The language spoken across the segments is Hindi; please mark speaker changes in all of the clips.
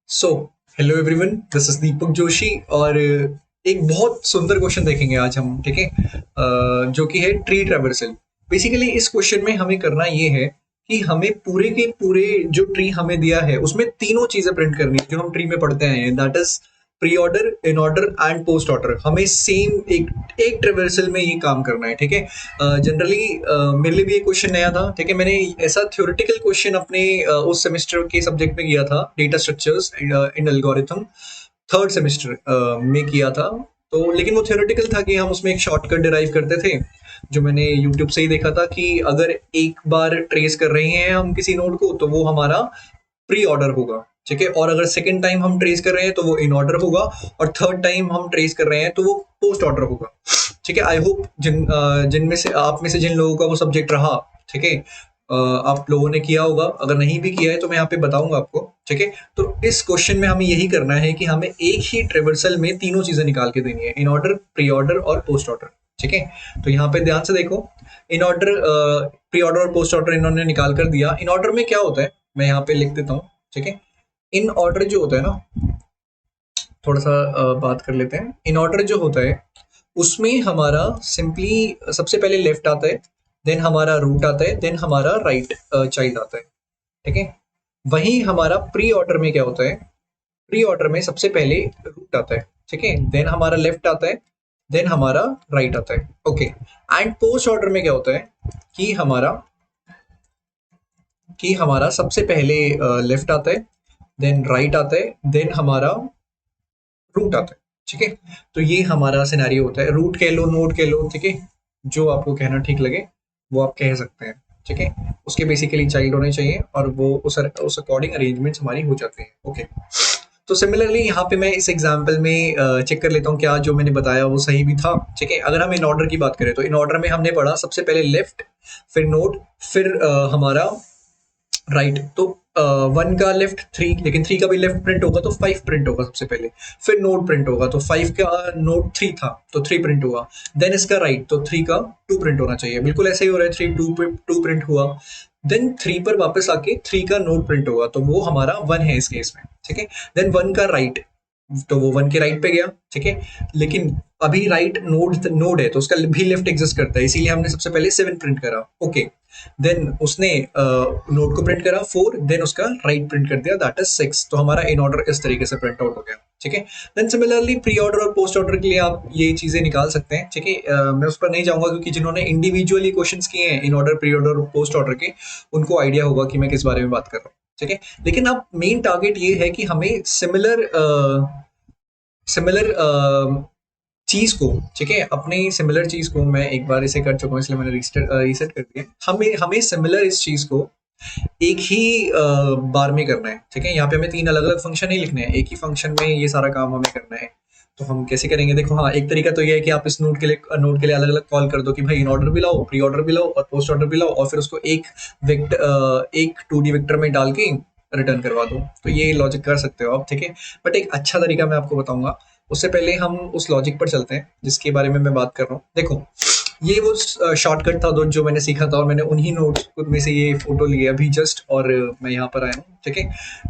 Speaker 1: So hello everyone, this is Deepak Joshi और एक बहुत सुंदर क्वेश्चन देखेंगे आज हम। ठीक है, जो कि है ट्री ट्रैवर्सल। बेसिकली इस क्वेश्चन में हमें करना ये है कि हमें पूरे के पूरे जो ट्री हमें दिया है उसमें तीनों चीजें प्रिंट करनी है जो हम ट्री में पढ़ते आए हैं, that is pre order, in order and post order. हमें सेम एक एक ट्रेवर्सल में ये काम करना है। ठीक है, जनरली मेरे लिए भी ये क्वेश्चन नया था। ठीक है, मैंने ऐसा थ्योरेटिकल क्वेश्चन अपने उस सेमेस्टर के सब्जेक्ट में किया था, data structures in algorithm, third semester में किया था। तो लेकिन वो थ्योरेटिकल था कि हम उसमें एक शॉर्टकट डिराइव करते थे, जो मैंने यूट्यूब से ही देखा था कि अगर एक बार ट्रेस कर रहे हैं हम किसी नोड को तो वो हमारा प्री ऑर्डर होगा। ठीक है, और अगर सेकंड टाइम हम ट्रेस कर रहे हैं तो वो इन ऑर्डर होगा, और थर्ड टाइम हम ट्रेस कर रहे हैं तो वो पोस्ट ऑर्डर होगा। ठीक है, आई होप जिनमें से आप में से जिन लोगों का वो सब्जेक्ट रहा, ठीक है, आप लोगों ने किया होगा। अगर नहीं भी किया है तो मैं यहाँ पे बताऊंगा आपको। ठीक है, तो इस क्वेश्चन में हमें यही करना है कि हमें एक ही ट्रेवर्सल में तीनों चीजें निकाल के देनी है, इन ऑर्डर, प्री ऑर्डर और पोस्ट ऑर्डर। ठीक है, तो यहाँ पे ध्यान से देखो, इन ऑर्डर, प्री ऑर्डर और पोस्ट ऑर्डर इन्होंने निकाल कर दिया। इन ऑर्डर में क्या होता है मैं यहाँ पे लिख देता हूँ। ठीक है, इन ऑर्डर जो होता है ना, थोड़ा सा बात कर लेते हैं। इन ऑर्डर जो होता है उसमें हमारा सिंपली सबसे पहले लेफ्ट आता है, देन हमारा रूट आता है, देन हमारा राइट चाइल्ड आता है। ठीक है, वहीं हमारा प्री ऑर्डर में क्या होता है, प्री ऑर्डर में सबसे पहले रूट आता है। ठीक है, देन हमारा लेफ्ट आता है, देन हमारा राइट आता है। ओके, एंड पोस्ट ऑर्डर में क्या होता है कि हमारा सबसे पहले लेफ्ट आता है, देन राइट आता है, देन हमारा रूट आता है। ठीक है, तो ये हमारा सिनेरियो होता है। रूट कह लो, नोड कह लो, ठीक है, जो आपको कहना ठीक लगे वो आप कह सकते हैं। ठीक है, उसके बेसिकली चाइल्ड होने चाहिए और वो उस अकॉर्डिंग अरेंजमेंट्स हमारी हो जाते हैं। ओके, तो सिमिलरली यहाँ पे मैं इस एग्जाम्पल में चेक कर लेता हूँ क्या जो मैंने बताया वो सही भी था। ठीक है, अगर हम इन ऑर्डर की बात करें तो इन ऑर्डर में हमने पढ़ा सबसे पहले लेफ्ट, फिर नोड, फिर हमारा राइट। तो वन का लेफ्ट थ्री, लेकिन थ्री का भी लेफ्ट प्रिंट होगा तो फाइव प्रिंट होगा सबसे पहले। फिर नोड प्रिंट होगा तो फाइव का नोड थ्री था तो थ्री प्रिंट हुआ। देन इसका राइट, तो थ्री का टू प्रिंट होना चाहिए। बिल्कुल ऐसे ही हो रहा है, थ्री टू प्रिंट हुआ। देन थ्री पर वापस आके थ्री का नोड प्रिंट होगा तो वो हमारा वन है इस केस में। ठीक है, देन वन का राइट, तो वो वन के राइट पे गया। ठीक है, लेकिन अभी राइट नोड नोड है तो उसका भी लेफ्ट एग्जिस्ट करता है, इसीलिए हमने सबसे पहले सेवन प्रिंट करा। ओके, देन उसने नोड को प्रिंट करा फोर, देन उसका राइट प्रिंट कर दिया, दैट इज सिक्स। तो हमारा इन ऑर्डर इस तरीके से प्रिंट आउट हो गया। ठीक है, देन सिमिलरली प्री ऑर्डर और पोस्ट ऑर्डर के लिए आप ये चीजें निकाल सकते हैं। ठीक है, मैं उस पर नहीं जाऊंगा क्योंकि जिन्होंने इंडिविजुअली क्वेश्चंस किए हैं इन ऑर्डर, प्री ऑर्डर और पोस्ट ऑर्डर के, उनको आइडिया होगा कि मैं किस बारे में बात कर रहा हूँ। ठीक है, लेकिन अब मेन टारगेट ये है कि हमें सिमिलर सिमिलर चीज को, ठीक है, अपनी सिमिलर चीज को, मैं एक बार इसे कर चुका हूँ इसलिए मैंने रीसेट कर दिया। हमें हमें सिमिलर इस चीज को एक ही बार में करना है। ठीक है, यहाँ पे हमें तीन अलग अलग फंक्शन नहीं लिखने हैं, एक ही फंक्शन में ये सारा काम हमें करना है। तो हम कैसे करेंगे, देखो, हाँ, एक तरीका तो ये है कि आप इस नोड के लिए अलग अलग कॉल कर दो कि भाई इन ऑर्डर भी लाओ, प्री ऑर्डर भी लाओ और पोस्ट ऑर्डर भी लाओ, और फिर उसको एक 2D वेक्टर में डाल के रिटर्न करवा दो। तो ये लॉजिक कर सकते हो आप। ठीक है, बट एक अच्छा तरीका मैं आपको बताऊंगा। उससे पहले हम उस लॉजिक पर चलते हैं जिसके बारे में मैं बात कर रहा हूँ। देखो, ये वो शॉर्टकट था जो मैंने सीखा था, और मैंने उन्हीं नोट्स में से ये फोटो ली है अभी जस्ट, और मैं यहाँ पर आया हूँ। ठीक है,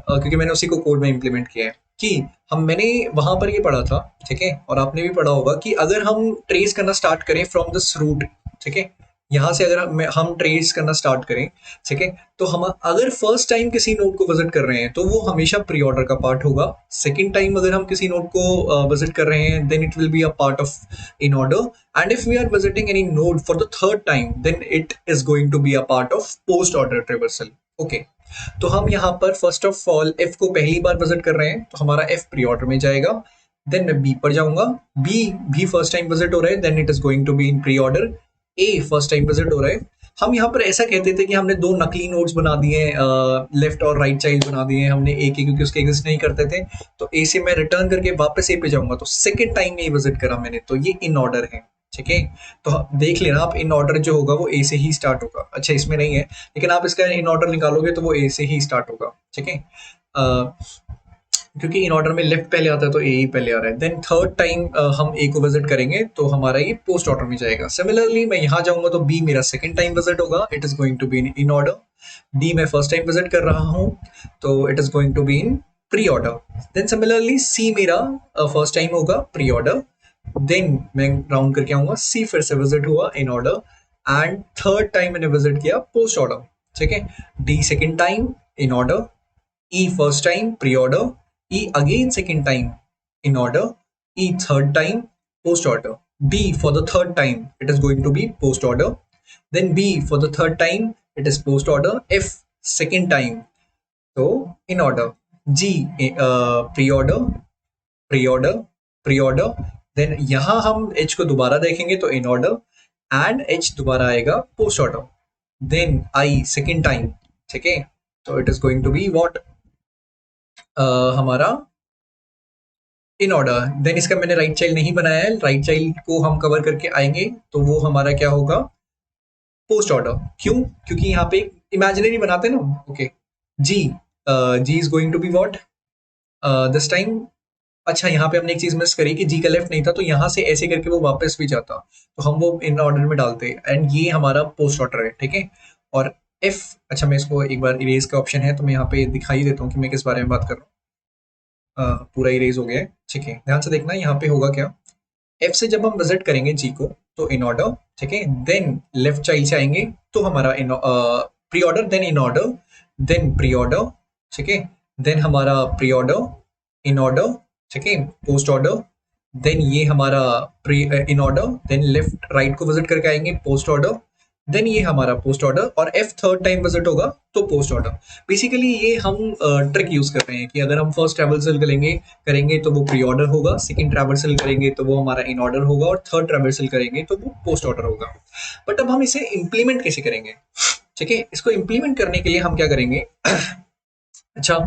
Speaker 1: क्योंकि मैंने उसी को कोड में इम्प्लीमेंट किया है कि मैंने वहां पर ये पढ़ा था। ठीक है, और आपने भी पढ़ा होगा कि अगर हम ट्रेस करना स्टार्ट करें फ्रॉम दिस रूट, ठीक है, यहाँ से अगर हम ट्रेस करना स्टार्ट करें, ठीक है, तो हम अगर फर्स्ट टाइम किसी नोड को विजिट कर रहे हैं तो वो हमेशा प्री ऑर्डर का पार्ट होगा। सेकंड टाइम अगर हम किसी नोड को विजिट कर रहे हैं then it will be a part of in order, and if we are visiting any node for the third time then it is going to be a part of post order traversal. Okay, तो हम यहाँ पर फर्स्ट ऑफ ऑल एफ को पहली बार विजिट कर रहे हैं तो हमारा एफ प्री ऑर्डर में जाएगा। देन मैं बी पर जाऊंगा, बी भी फर्स्ट टाइम विजिट हो रहा है, then it is going to be in pre order. A first time visit हो रहा है। हम यहाँ पर ऐसा कहते थे कि हमने दो नकली नोड्स बना दिए, लेफ्ट और राइट चाइल्ड बना दिए हैं हमने ए के, क्योंकि उसके एग्जिस्ट नहीं करते थे। तो ए से मैं रिटर्न करके वापस ए पे जाऊंगा तो सेकंड टाइम ए विजिट करा मैंने, तो ये इन ऑर्डर है। ठीक है, तो देख लेना आप, इन ऑर्डर जो होगा वो ए से ही स्टार्ट होगा। अच्छा, इसमें नहीं है लेकिन आप इसका इन ऑर्डर निकालोगे तो वो ए से ही स्टार्ट होगा। ठीक है, क्योंकि इन ऑर्डर में लेफ्ट पहले आता है तो ए ही पहले आ रहा है। देन थर्ड टाइम हम ए को विजिट करेंगे तो हमारा ये पोस्ट ऑर्डर में जाएगा। सिमिलरली मैं यहाँ जाऊंगा तो बी मेरा सेकंड टाइम विजिट होगा, it is going to be in order. D मैं फर्स्ट टाइम विजिट कर रहा हूँ तो it is going to be in pre order, then similarly C मेरा फर्स्ट टाइम होगा प्री ऑर्डर, देन मैं राउंड करके आऊंगा, सी फिर से विजिट हुआ in order, and third time मैंने विजिट किया पोस्ट ऑर्डर, ठीक है। D second time in order, E first time pre order, E again second time in order, E third time post order, B for the third time it is going to be post order, then B for the third time it is post order, F second time so in order, G pre-order pre-order pre-order, then यहाँ हम H को दोबारा देखेंगे तो in order and H दोबारा आएगा post order, then I second time, ठीक है। तो it is going to be what हमारा इन ऑर्डर, देन इसका मैंने राइट चाइल्ड नहीं बनाया है, राइट चाइल्ड को हम कवर करके आएंगे तो वो हमारा क्या होगा पोस्ट ऑर्डर, क्यों, क्योंकि यहाँ पे इमेजिनरी बनाते हैं ना, okay. G G is going to be what this time, अच्छा यहाँ पे हमने एक चीज मिस करी कि जी का लेफ्ट नहीं था, तो यहाँ से ऐसे करके वो वापस भी जाता तो हम वो इन ऑर्डर में डालते, एंड ये हमारा पोस्ट ऑर्डर है, ठीक है। और एफ, अच्छा मैं इसको एक बार इरेज का ऑप्शन है तो मैं यहाँ पे दिखाई देता हूँ कि मैं किस बारे में बात कर रहा हूँ। पूरा इरेज हो गया है, ठीक है। ध्यान से देखना यहाँ पे होगा क्या, एफ से जब हम विजिट करेंगे जी को तो इन ऑर्डर, ठीक है, देन लेफ्ट चाइल्ड से आएंगे तो हमारा in pre order, then in order, then pre order, ठीक है, देन हमारा प्री ऑर्डर, इन ऑर्डर, ठीक है, पोस्ट ऑर्डर, देन ये हमारा pre in order, then left right को विजिट करके आएंगे पोस्ट ऑर्डर, देन ये हमारा पोस्ट ऑर्डर, और एफ थर्ड टाइम विजिट होगा तो पोस्ट ऑर्डर। बेसिकली ये हम ट्रिक यूज कर रहे हैं कि अगर हम फर्स्ट ट्रैवर्सल करेंगे तो वो प्री ऑर्डर होगा, सेकंड ट्रैवर्सल करेंगे तो वो हमारा इन ऑर्डर होगा, और थर्ड ट्रैवर्सल करेंगे तो वो पोस्ट ऑर्डर होगा। बट अब हम इसे इम्प्लीमेंट कैसे करेंगे, ठीक है। इसको इम्प्लीमेंट करने के लिए हम क्या करेंगे अच्छा,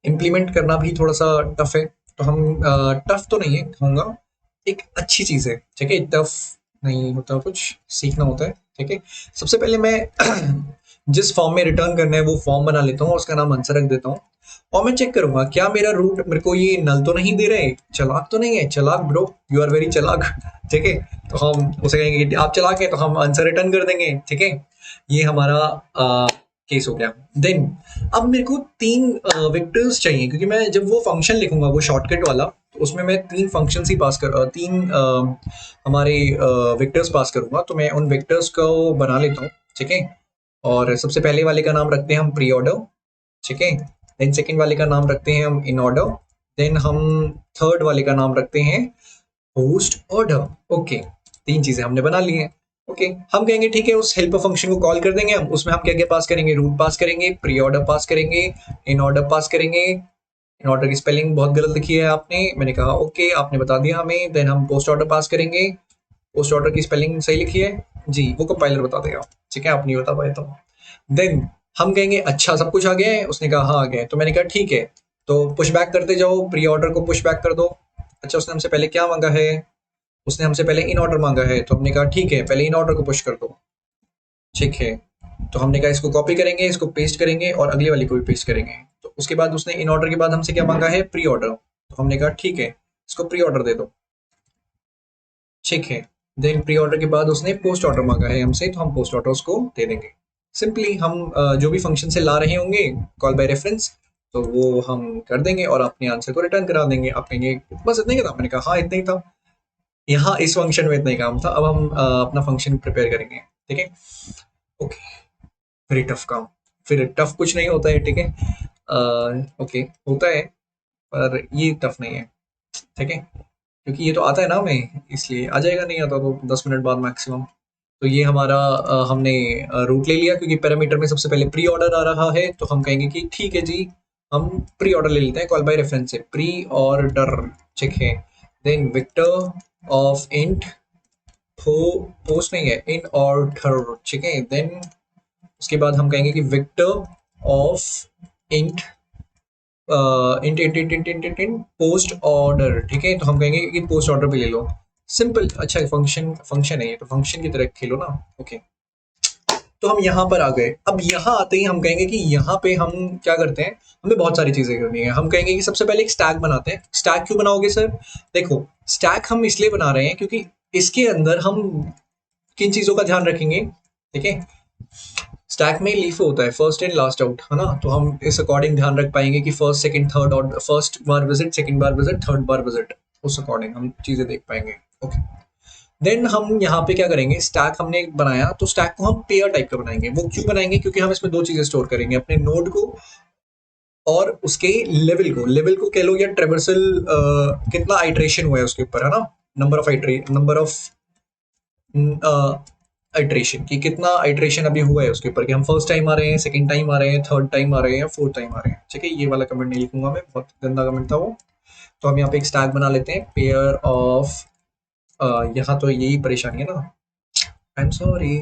Speaker 1: इम्प्लीमेंट करना भी थोड़ा सा टफ है, तो हम टफ तो नहीं है कहूँगा, एक अच्छी चीज है, ठीक है। टफ नहीं होता, कुछ सीखना होता है, ठीक है। सबसे पहले मैं जिस फॉर्म में रिटर्न करना है वो फॉर्म बना लेता हूँ, उसका नाम आंसर रख देता हूँ, और मैं चेक करूंगा क्या मेरा रूट मेरे को ये नल तो नहीं दे रहे, चालाक तो नहीं है, चालाक ब्रो, यू आर वेरी चालाक, ठीक है। तो हम उसे कहेंगे कि आप चालाक है तो हम आंसर रिटर्न कर देंगे, ठीक है। ये हमारा केस हो गया। देन अब मेरे को तीन वेक्टर्स चाहिए, क्योंकि मैं जब वो फंक्शन लिखूंगा वो शॉर्टकट वाला, तो उसमें मैं तीन फंक्शन ही पास कर तीन हमारे वेक्टर्स पास करूंगा, तो मैं उन वेक्टर्स को बना लेता हूँ, ठीक है। और सबसे पहले वाले का नाम रखते हैं हम प्री ऑर्डर, ठीक है। देन सेकेंड वाले का नाम रखते हैं हम इन ऑर्डर, देन हम थर्ड वाले का नाम रखते हैं पोस्ट ऑर्डर, ओके। तीन चीजें हमने बना ली हैं, ओके। हम कहेंगे ठीक है, उस हेल्पर फंक्शन को कॉल कर देंगे हम, उसमें हम क्या क्या पास करेंगे, रूट पास करेंगे, प्री ऑर्डर पास करेंगे, इन ऑर्डर पास करेंगे। इन ऑर्डर की स्पेलिंग बहुत गलत लिखी है आपने, मैंने कहा ओके, आपने बता दिया हमें। देन हम पोस्ट ऑर्डर पास करेंगे, पोस्ट ऑर्डर की स्पेलिंग सही लिखी है जी, वो कंपाइलर बता देगा, ठीक है, आप नहीं बता पाए तो। देन हम कहेंगे अच्छा सब कुछ आ गया है, उसने कहा हाँ आ गया है, तो मैंने कहा ठीक है, तो पुश बैक करते जाओ, प्री ऑर्डर को पुश बैक कर दो। अच्छा उसने हमसे पहले क्या मांगा है, उसने हमसे पहले इन ऑर्डर मांगा है, तो हमने कहा ठीक है पहले इन ऑर्डर को पुश कर दो, ठीक है। तो हमने कहा इसको कॉपी करेंगे, इसको पेस्ट करेंगे, और अगले वाले को भी पेस्ट करेंगे। तो उसके बाद उसने इन ऑर्डर के बाद हमसे क्या मांगा है, प्री ऑर्डर, तो हमने कहा ठीक है इसको प्री ऑर्डर दे दो, ठीक है। देन प्री ऑर्डर के बाद उसने पोस्ट ऑर्डर मांगा है हमसे, तो हम पोस्ट ऑर्डर उसको दे देंगे। सिंपली हम जो भी फंक्शन से ला रहे होंगे कॉल बाय रेफरेंस, तो वो हम कर देंगे और अपने आंसर को रिटर्न करा देंगे। आप कहेंगे बस इतना ही था, मैंने कहा हाँ इतना ही था, यहाँ इस फंक्शन में इतना ही काम था। अब हम अपना फंक्शन प्रिपेयर करेंगे, ठीक है, ओके। वेरी टफ काम, फिर टफ कुछ नहीं होता है, ठीक है, ओके होता है, पर ये टफ नहीं है, ठीक है, क्योंकि ये तो आता है ना हमें, इसलिए आ जाएगा, नहीं आता तो 10 मिनट बाद मैक्सिमम। तो ये हमारा हमने रूट ले लिया, क्योंकि पैरामीटर में सबसे पहले प्री ऑर्डर आ रहा है, तो हम कहेंगे कि ठीक है जी हम प्री ऑर्डर ले लेते हैं कॉल बाय रेफरेंस से, प्री ऑर्डर, ठीक है। Then vector of int post नहीं है, इन ऑर्डर, ठीक है। देन उसके बाद हम कहेंगे कि vector of int int int int int int int post order, ठीक है। तो हम कहेंगे कि पोस्ट ऑर्डर पे ले लो, सिंपल। अच्छा फंक्शन है ये, तो फंक्शन की तरह खेलो ना, ओके। तो हम यहाँ पर आ गए। अब यहाँ आते ही हम कहेंगे कि यहाँ पे हम क्या करते हैं, हमें बहुत सारी चीजें करनी है। हम कहेंगे कि सबसे पहले एक स्टैक बनाते हैं। स्टैक क्यों बनाओगे सर, देखो स्टैक हम इसलिए बना रहे हैं क्योंकि इसके अंदर हम किन चीजों का ध्यान रखेंगे, ठीक है। स्टैक में लीफ होता है फर्स्ट इन लास्ट आउट, है ना, तो हम इस अकॉर्डिंग ध्यान रख पाएंगे कि फर्स्ट सेकंड थर्ड और फर्स्ट बार विजिट, सेकंड बार विजिट, थर्ड बार विजिट, उस अकॉर्डिंग हम चीजें देख पाएंगे। ओके, देन हम यहाँ पे क्या करेंगे, स्टैक हमने बनाया तो स्टैक को हम पेयर टाइप का बनाएंगे। वो क्यों बनाएंगे, क्योंकि हम इसमें दो चीजें स्टोर करेंगे, अपने नोड को और उसके लेवल को। लेवल को कह लो या ट्रेवर्सल कितना आइट्रेशन हुआ है उसके ऊपर, है ना, नंबर ऑफ आइट्रेशन की, कितना आइट्रेशन अभी हुआ है उसके ऊपर, कि हम फर्स्ट टाइम आ रहे हैं, सेकंड टाइम आ रहे हैं, थर्ड टाइम आ रहे हैं या फोर्थ टाइम आ रहे हैं। ठीक है, ये वाला कमेंट नहीं लिखूंगा मैं, बहुत गंदा कमेंट था वो। तो हम यहाँ पे एक स्टैक बना लेते हैं, पेयर ऑफ, यहाँ तो यही परेशानी है ना, आई एम सॉरी।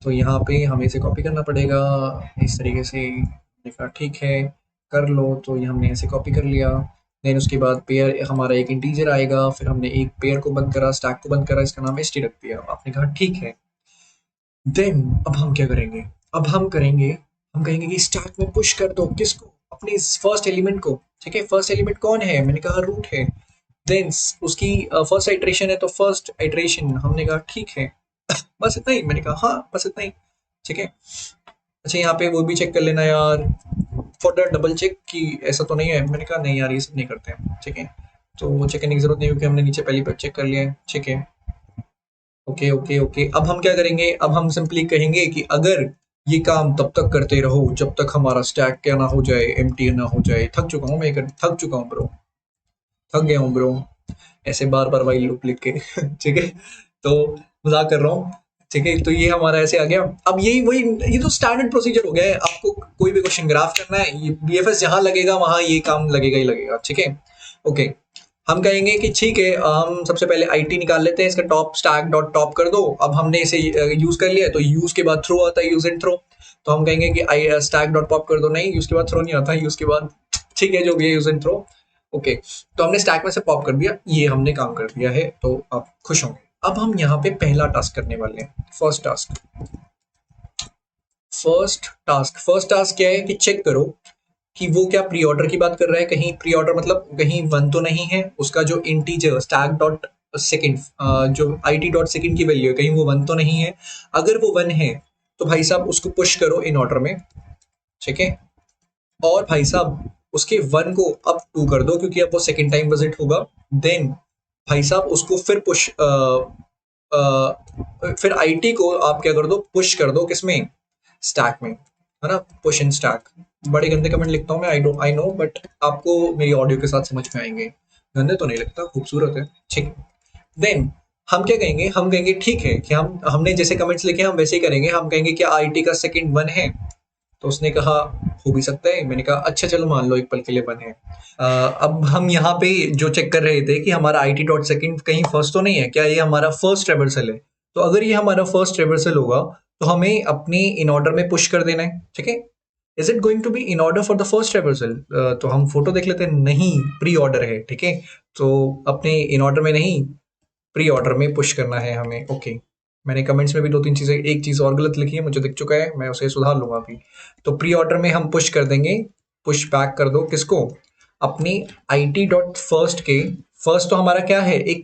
Speaker 1: तो यहाँ पे हमें इसे कॉपी करना पड़ेगा इस तरीके से। देखा, ठीक है, कर लो। तो ये हमने ऐसे कॉपी कर लिया। देन उसके बाद पेयर हमारा एक इंटीजर आएगा, फिर हमने एक पेयर को बंद करा, स्टैक को बंद करा, इसका नाम एस टी रख दिया। आपने कहा ठीक है। देन अब हम क्या करेंगे, अब हम करेंगे, हम कहेंगे कि स्टैक में पुश कर दो किसको, अपने फर्स्ट एलिमेंट को। ठीक है, फर्स्ट एलिमेंट कौन है, मैंने कहा रूट है। देन उसकी फर्स्ट आइट्रेशन है, तो फर्स्ट आइट्रेशन हमने कहा ठीक है। बस इतना ही, मैंने कहा हाँ बस इतना ही। ठीक है, अच्छा यहाँ पे वो भी चेक कर लेना यार, फॉर द डबल चेक कि ऐसा तो नहीं है। मैंने कहा नहीं यार, ये सब नहीं करते हैं। ठीक है, तो वो चेक करने की जरूरत नहीं, क्योंकि हमने नीचे पहली बार चेक कर लिया है। ठीक है, ओके ओके ओके। अब हम क्या करेंगे, अब हम सिंपली कहेंगे कि अगर ये काम तब तक करते रहो जब तक हमारा स्टैक क्या ना हो जाए, एम्प्टी ना हो जाए। थक चुका हूँ मैं, थक चुका हूँ ब्रो, थक गया हूँ ब्रो, ऐसे बार बार वाइल लूप लिख के। ठीक है, तो मजाक कर रहा हूँ। ठीक है, तो ये हमारा ऐसे आ गया। अब यही वही, ये तो स्टैंडर्ड प्रोसीजर हो गया है। आपको कोई भी क्वेश्चन ग्राफ करना है, ये बीएफएस जहां लगेगा वहां ये काम लगेगा ही लगेगा। ठीक है, ओके। हम कहेंगे कि ठीक है, हम सबसे पहले आईटी निकाल लेते हैं, इसका टॉप स्टैक डॉट टॉप कर दो। अब हमने इसे यूज कर लिया है, तो यूज के बाद थ्रो आता है, यूज एंड थ्रो। तो हम कहेंगे कि आई स्टैक डॉट पॉप कर दो, नहीं यूज के बाद थ्रो नहीं आता, यूज के बाद, ठीक है, जो भी है यूज एंड थ्रो। ओके, तो हमने स्टैक में से पॉप कर दिया, ये हमने काम कर दिया है, तो आप खुश होंगे। अब हम यहाँ पे पहला टास्क करने वाले हैं, फर्स्ट टास्क। फर्स्ट टास्क क्या है कि चेक करो कि वो क्या प्री ऑर्डर की बात कर रहा है। कहीं प्री ऑर्डर मतलब कहीं वन तो नहीं है, उसका जो इंटीजर स्टैक डॉट सेकेंड, जो IT डॉट सेकेंड की वैल्यू है, कहीं वो वन तो नहीं है। अगर वो वन है तो भाई साहब उसको पुश करो इन ऑर्डर में। ठीक है, और भाई साहब उसके वन को अब टू कर दो, क्योंकि अब वो सेकेंड टाइम विजिट होगा। देन भाई साहब उसको फिर पुश, फिर आईटी को आप क्या कर दो, पुश कर दो किसमें, स्टैक में, है ना, पुश इन स्टैक। बड़े गंदे कमेंट लिखता हूँ मैं, आई नो, बट आपको मेरी ऑडियो के साथ समझ में आएंगे। गंदे तो नहीं लगता, खूबसूरत है। ठीक है, देन हम क्या कहेंगे, हम कहेंगे ठीक है कि हमने जैसे कमेंट्स लिखे हम वैसे ही करेंगे। हम कहेंगे क्या आईटी का सेकंड वन है, तो उसने कहा हो भी सकता है। मैंने कहा अच्छा चलो मान लो एक पल के लिए बने। अब हम यहाँ पे जो चेक कर रहे थे कि हमारा IT डॉट सेकेंड कहीं फर्स्ट तो नहीं है, क्या ये हमारा फर्स्ट ट्रेवर्सल है। तो अगर ये हमारा फर्स्ट ट्रेवर्सल होगा तो हमें अपने इन ऑर्डर में पुश कर देना है। ठीक है, is it going to be in order for the first traversal. तो हम फोटो देख लेते हैं, नहीं प्री ऑर्डर है। ठीक है, तो अपने इन ऑर्डर में नहीं, प्री ऑर्डर में पुश करना है हमें। ओके, मैंने कमेंट्स में भी दो तीन चीजें, एक चीज और गलत लिखी है, मुझे दिख चुका है, मैं उसे सुधार लूंगा अभी। तो प्री ऑर्डर में हम पुश कर देंगे, पुश बैक कर दो किसको, अपनी IT डॉट फर्स्ट के। फर्स्ट तो हमारा क्या है, एक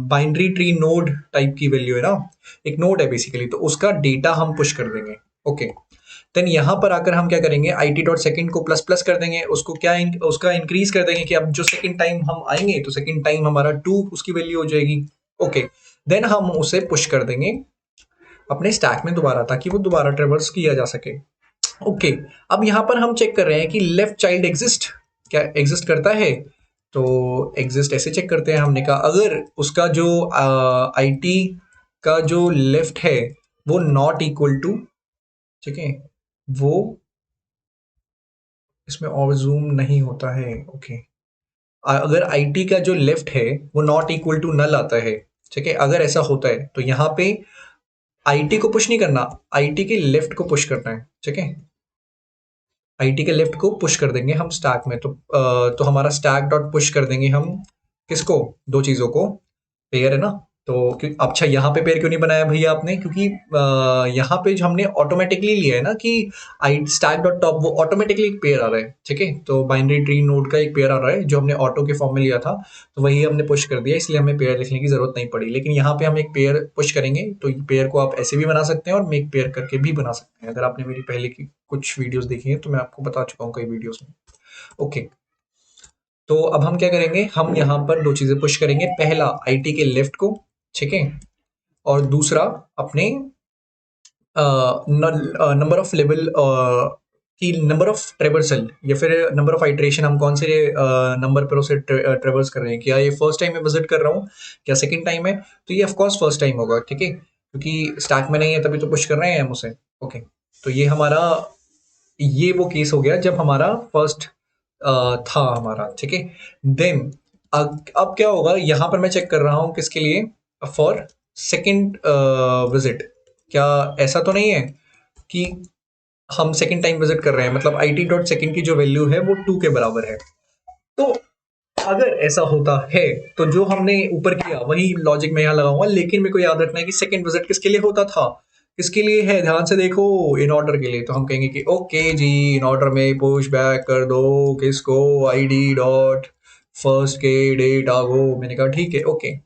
Speaker 1: बाइनरी ट्री नोड टाइप की वैल्यू है ना, एक नोड है बेसिकली, तो उसका डेटा हम पुश कर देंगे। ओके, देन यहाँ पर आकर हम क्या करेंगे, IT डॉट सेकेंड को प्लस प्लस कर देंगे, उसको क्या उसका इंक्रीज कर देंगे कि अब जो सेकेंड टाइम हम आएंगे तो सेकेंड टाइम हमारा 2 उसकी वैल्यू हो जाएगी। ओके, देन हम उसे पुश कर देंगे अपने स्टैक में दोबारा, ताकि वो दोबारा ट्रेवर्स किया जा सके। ओके, अब यहाँ पर हम चेक कर रहे हैं कि लेफ्ट चाइल्ड एग्जिस्ट, क्या एग्जिस्ट करता है। तो एग्जिस्ट ऐसे चेक करते हैं, हमने कहा अगर उसका जो IT का जो लेफ्ट है वो नॉट इक्वल टू, ठीक है, वो, इसमें और जूम नहीं होता है। ओके, अगर IT का जो लेफ्ट है वो नॉट इक्वल टू नल आता है। ठीक है, अगर ऐसा होता है तो यहाँ पे IT को पुश नहीं करना, IT के लेफ्ट को पुश करना है। ठीक है, IT के लेफ्ट को पुश कर देंगे हम स्टैक में। तो हमारा स्टैक डॉट पुश कर देंगे हम किसको, दो चीजों को, पेयर है ना, तो अच्छा यहाँ पे पेयर क्यों नहीं बनाया भैया आपने? क्योंकि यहाँ पे जो हमने ऑटोमेटिकली लिया है ना कि आई स्टैक डॉट टॉप, वो ऑटोमेटिकली एक पेयर आ रहा है, ठीक है। तो बाइनरी ट्री नोड का एक पेयर आ रहा है जो हमने ऑटो के फॉर्म में लिया था, तो वही हमने पुश कर दिया, इसलिए हमें पेयर लिखने की जरूरत नहीं पड़ी। लेकिन यहाँ पे हम एक पेयर पुश करेंगे, तो पेयर को आप ऐसे भी बना सकते हैं और मेक पेयर करके भी बना सकते हैं। अगर आपने मेरी पहले की कुछ वीडियोस देखी है तो मैं आपको बता चुका हूँ कई वीडियोस में। ओके, तो अब हम क्या करेंगे, हम यहाँ पर दो चीजें पुश करेंगे। पहला आईटी के लेफ्ट को, ठीक है, और दूसरा अपने नंबर ऑफ लेवल की नंबर ऑफ ट्रेवर्सल या फिर नंबर ऑफ आइट्रेशन, हम कौन से नंबर पर उसे ट्रेवर्स कर रहे हैं। क्या ये फर्स्ट टाइम में विजिट कर रहा हूँ, क्या सेकंड टाइम है? तो ये ऑफकोर्स फर्स्ट टाइम होगा, ठीक है, क्योंकि स्टैक में नहीं है तभी तो पुश कर रहे हैं हम उसे। ओके, तो ये हमारा, ये वो केस हो गया जब हमारा फर्स्ट था हमारा, ठीक है। देन अब क्या होगा, यहाँ पर मैं चेक कर रहा हूँ किसके लिए, फॉर सेकंड विजिट। क्या ऐसा तो नहीं है कि हम सेकंड टाइम विजिट कर रहे हैं, मतलब आई टी डॉट सेकेंड की जो वैल्यू है वो 2 के बराबर है। तो अगर ऐसा होता है तो जो हमने ऊपर किया वही लॉजिक मैं यहाँ लगाऊंगा, लेकिन मेरे को याद रखना है कि सेकंड विजिट किसके लिए होता था, किसके लिए है, ध्यान से देखो, इन ऑर्डर के लिए। तो हम कहेंगे कि ओके जी, इन ऑर्डर में पुश बैक कर दो किसको, आई डी डॉट फर्स्ट के डेट आगो। मैंने कहा ठीक है, ओके।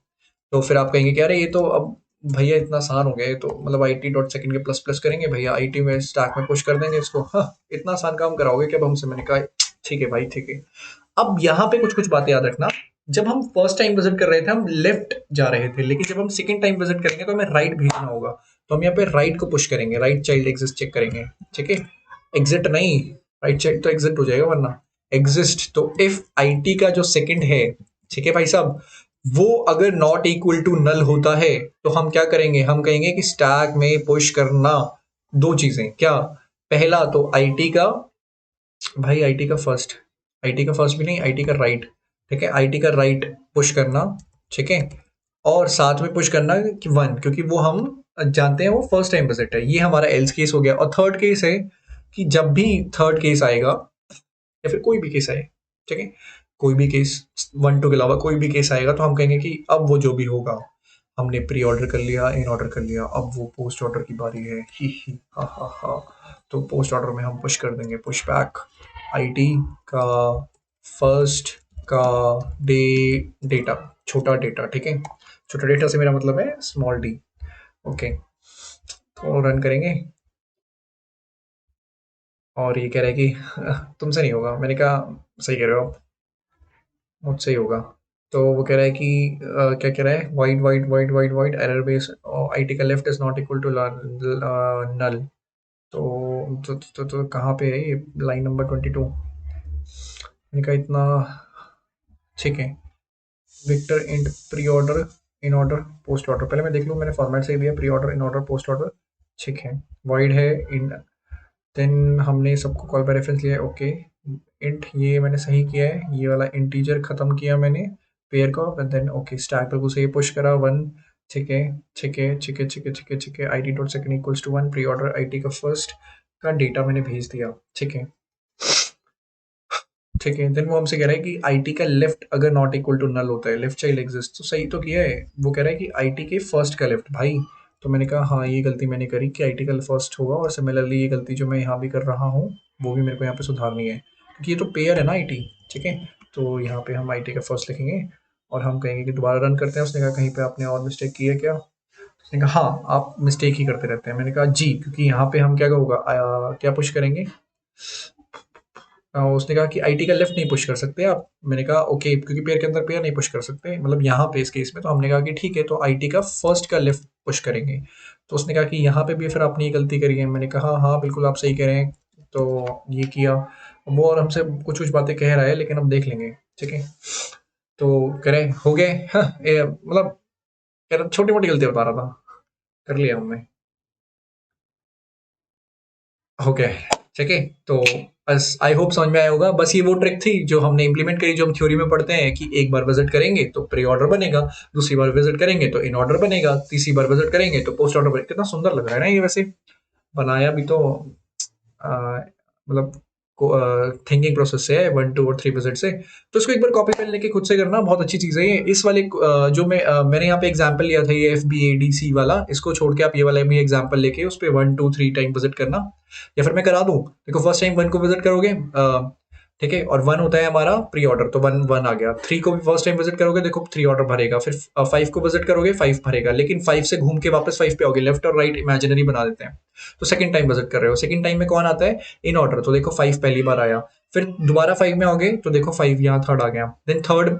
Speaker 1: तो फिर आप कहेंगे कि अरे ये तो अब भैया इतना आसान हो गया है, तो मतलब आई टी डॉट सेकेंड के प्लस प्लस करेंगे भैया, आई टी में स्टैक में पुश कर देंगे इसको, हाँ इतना आसान काम कराओगे क्या अब हमसे? मैंने कहा ठीक है भाई, ठीक है। अब यहाँ पे कुछ कुछ बातें याद रखना। जब हम फर्स्ट टाइम विजिट कर रहे थे हम लेफ्ट जा रहे थे, लेकिन जब हम सेकंड टाइम विजिट करेंगे तो हमें राइट भेजना होगा। तो हम यहाँ पे राइट को पुश करेंगे, राइट चाइल्ड एग्जिस्ट चेक करेंगे, ठीक है। एग्जिट नहीं, राइट चाइल्ड तो एग्जिट हो जाएगा वरना एग्जिस्ट। तो इफ आईटी का जो सेकंड है, ठीक है भाई साहब, वो अगर नॉट इक्वल टू नल होता है तो हम क्या करेंगे, हम कहेंगे कि स्टैक में पुश करना दो चीजें। क्या? पहला तो आईटी का, भाई आईटी का फर्स्ट, आईटी का फर्स्ट भी नहीं, आईटी का राइट, ठीक है, आईटी का राइट पुश करना, ठीक है। और साथ में पुश करना कि वन, क्योंकि वो हम जानते हैं वो फर्स्ट टाइम विजिट है। ये हमारा एल्स केस हो गया। और थर्ड केस है कि जब भी थर्ड केस आएगा या फिर कोई भी केस आए, ठीक है, कोई भी केस 1 2 के अलावा कोई भी केस आएगा तो हम कहेंगे कि अब वो जो भी होगा, हमने प्री ऑर्डर कर लिया, इन ऑर्डर कर लिया, अब वो पोस्ट ऑर्डर की बारी है, ही हा हा हा। तो पोस्ट ऑर्डर में हम पुश कर देंगे, पुश बैक आईटी का फर्स्ट का डे डेटा, छोटा डेटा, ठीक है। छोटा डेटा से मेरा मतलब है स्मॉल डी। ओके, तो रन करेंगे और ये कह रहा है कि तुमसे नहीं होगा। मैंने कहा सही कह रहे हो आप, मुझसे ही होगा। तो वो कह रहा है कि क्या कह रहा है, wide wide wide wide wide error base IT का left is not equal to null. तो कहाँ पे है ये, लाइन नंबर 22। मैंने कहा इतना, ठीक है। Vector int pre order in order post order, पहले मैं देख लूँ मैंने फॉर्मेट सही दिया, pre order in order post order, ठीक है। वाइड है इन, देन हमने सबको कॉल बाय रेफरेंस लिया है, ओके। इंट ये मैंने सही किया है, ये वाला इंटीजर खत्म किया मैंने पेयर को, देन ओके स्टैक पर उसे ये पुश करा 1, ठीक है, ठीक है, ठीक है, ठीक है, ठीक है, ठीक है। I T dot second equals to 1, pre order I T का फर्स्ट का डेटा मैंने भेज दिया, ठीक है, ठीक है। देन वो हमसे कह रहा है कि आईटी का लेफ्ट अगर नॉट इक्वल टू नल होता है, लेफ्ट चाइल्ड एग्जिस्ट, तो सही तो किया है। वो कह रहा है कि आईटी के फर्स्ट का लेफ्ट भाई। तो मैंने कहा हाँ ये गलती मैंने करी कि आईटी का फर्स्ट होगा, और सिमिलरली ये गलती जो मैं यहाँ भी कर रहा हूँ वो भी मेरे को यहाँ पे सुधारनी है, क्योंकि ये तो पेयर है ना आईटी, ठीक है। तो यहाँ पे हम आईटी का फर्स्ट लिखेंगे और हम कहेंगे कि दोबारा रन करते हैं। उसने कहा कहीं पे आपने और मिस्टेक की है क्या? उसने कहा हाँ आप मिस्टेक ही करते रहते हैं। मैंने कहा जी, क्योंकि यहाँ पे हम क्या होगा, क्या पुश करेंगे, उसने कहा कि आईटी का लेफ्ट नहीं पुश कर सकते आप। मैंने कहा ओके, क्योंकि पेयर के अंदर पेयर नहीं पुश कर सकते, मतलब यहाँ पे इस केस में। तो हमने कहा कि ठीक है, तो आईटी का फर्स्ट का लेफ्ट पुश करेंगे। तो उसने कहा कि यहाँ पे भी फिर आपने ये गलती करी है। मैंने कहा हाँ बिल्कुल आप सही कह रहे हैं। तो ये किया वो, और हमसे कुछ कुछ बातें कह रहा है, लेकिन अब देख लेंगे, ठीक है। तो कह रहे हो गए, हाँ मतलब कह रहा छोटी मोटी गलती बता रहा था, कर लिया हमने, हो गया है, ठीक है। तो बस आई होप समझ में आया होगा। बस ये वो ट्रिक थी जो हमने इंप्लीमेंट करी, जो हम थ्योरी में पढ़ते हैं कि एक बार विजिट करेंगे तो प्री ऑर्डर बनेगा, दूसरी बार विजिट करेंगे तो इन ऑर्डर बनेगा, तीसरी बार विजिट करेंगे तो पोस्ट ऑर्डर बनेगा। कितना सुंदर लग रहा है ना ये वैसे, बनाया भी तो मतलब थिंकिंग प्रोसेस से है, 1 2 और 3 विजिट से। तो इसको एक बार कॉपी पेन लेके खुद से करना, बहुत अच्छी चीज़ है ये। इस वाले जो मैंने यहाँ पे एग्जांपल लिया था, ये FBADC वाला, इसको छोड़ के आप ये वाला भी एग्जांपल लेके उस पे 1 2 3 टाइम विजिट करना, या फिर मैं करा दूं। देखो फर्स्ट टाइम 1 को विजिट करोगे, ठीक है, और 1 होता है हमारा प्री ऑर्डर, तो 1 1 आ गया। 3 को भी फर्स्ट टाइम विजिट करोगे, देखो 3 ऑर्डर भरेगा। फिर 5 को विजिट करोगे, 5 भरेगा, लेकिन 5 से घूम के वापस 5 पे आओगे, लेफ्ट और राइट इमेजिनरी बना देते हैं। तो सेकंड टाइम विजिट कर रहे हो, सेकंड टाइम में कौन आता है, इन ऑर्डर, तो देखो 5 पहली बार आया। फिर दोबारा 5 में आओगे तो देखो 5 यहाँ थर्ड आ गया। देन थर्ड,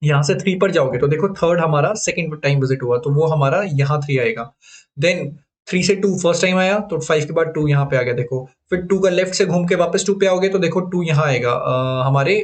Speaker 1: यहाँ से 3 पर जाओगे तो देखो थर्ड हमारा सेकंड टाइम विजिट हुआ, तो वो हमारा यहाँ 3 आएगा। देन 3 से 2 फर्स्ट टाइम आया, तो 5 के बाद 2 यहाँ पे आ गया देखो। फिर 2 का लेफ्ट से घूम के वापस 2 पे आओगे तो देखो 2 यहाँ आएगा, हमारे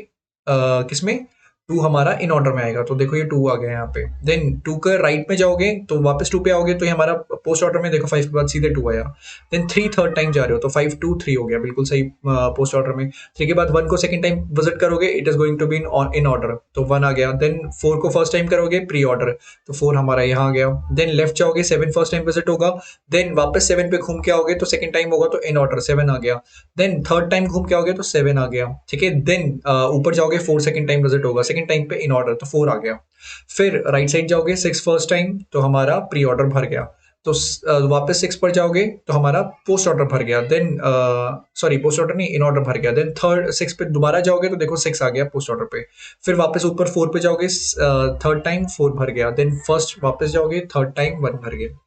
Speaker 1: किसमें, 2 हमारा इन ऑर्डर में आएगा, तो देखो ये 2 आ गया यहाँ पे। देन 2 का राइट में जाओगे तो वापस 2 पे आओगे, तो ये हमारा पोस्ट ऑर्डर में देखो 5 के बाद सीधे 2 आया। देन 3 थर्ड टाइम जा रहे हो तो 5 2 3 हो गया, बिल्कुल सही पोस्ट ऑर्डर में। 3 के बाद 1 को सेकंड टाइम विजिट करोगे, it is going to be in order, तो 1 आ गया। देन 4 को फर्स्ट टाइम करोगे प्री ऑर्डर, तो 4 हमारा यहाँ आ गया। देन लेफ्ट जाओगे, 7 फर्स्ट टाइम विजिट होगा, देन वापस 7 पे घूम के आओगे तो सेकंड टाइम होगा, तो इन ऑर्डर 7 आ गया। देन थर्ड टाइम घूम के आओगे तो 7 आ गया, ठीक है। देन ऊपर जाओगे, 4 सेकंड टाइम विजिट होगा, सेकंड टाइम पे इन ऑर्डर, तो 4 आ गया। फिर राइट साइड जाओगे, 6 फर्स्ट टाइम, तो हमारा प्री ऑर्डर भर गया। तो वापस 6 पर जाओगे तो हमारा पोस्ट ऑर्डर भर गया। देन सॉरी, पोस्ट ऑर्डर नहीं, इन ऑर्डर भर गया। देन थर्ड 6 पे दोबारा जाओगे तो देखो 6 आ गया पोस्ट ऑर्डर पे। फिर वापस ऊपर 4 पे जाओगे, थर्ड टाइम 4 भर गया। देन फर्स्ट वापस जाओगे, थर्ड टाइम 1 भर गया।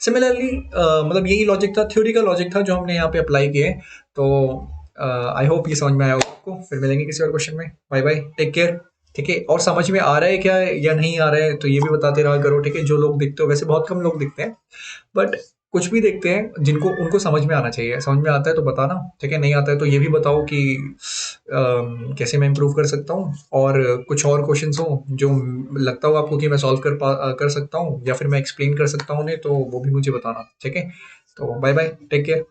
Speaker 1: सिमिलरली मतलब यही लॉजिक था, थ्योरी का लॉजिक था जो हमने यहाँ पे अप्लाई किए। तो आई होप ये समझ में आया होगा आपको। फिर मिलेंगे किसी और क्वेश्चन में। बाय बाय, टेक केयर, ठीक है। और समझ में आ रहा है क्या या नहीं आ रहा है तो ये भी बताते रहा करो, ठीक है। जो लोग दिखते हो, वैसे बहुत कम लोग दिखते हैं, बट कुछ भी देखते हैं जिनको उनको समझ में आना चाहिए। समझ में आता है तो बताना, ठीक है। नहीं आता है तो ये भी बताओ कि कैसे मैं इम्प्रूव कर सकता हूँ, और कुछ और क्वेश्चंस हो जो लगता हो आपको कि मैं सॉल्व कर सकता हूँ, या फिर मैं एक्सप्लेन कर सकता हूँ उन्हें, तो वो भी मुझे बताना, ठीक है। तो बाय बाय, टेक केयर।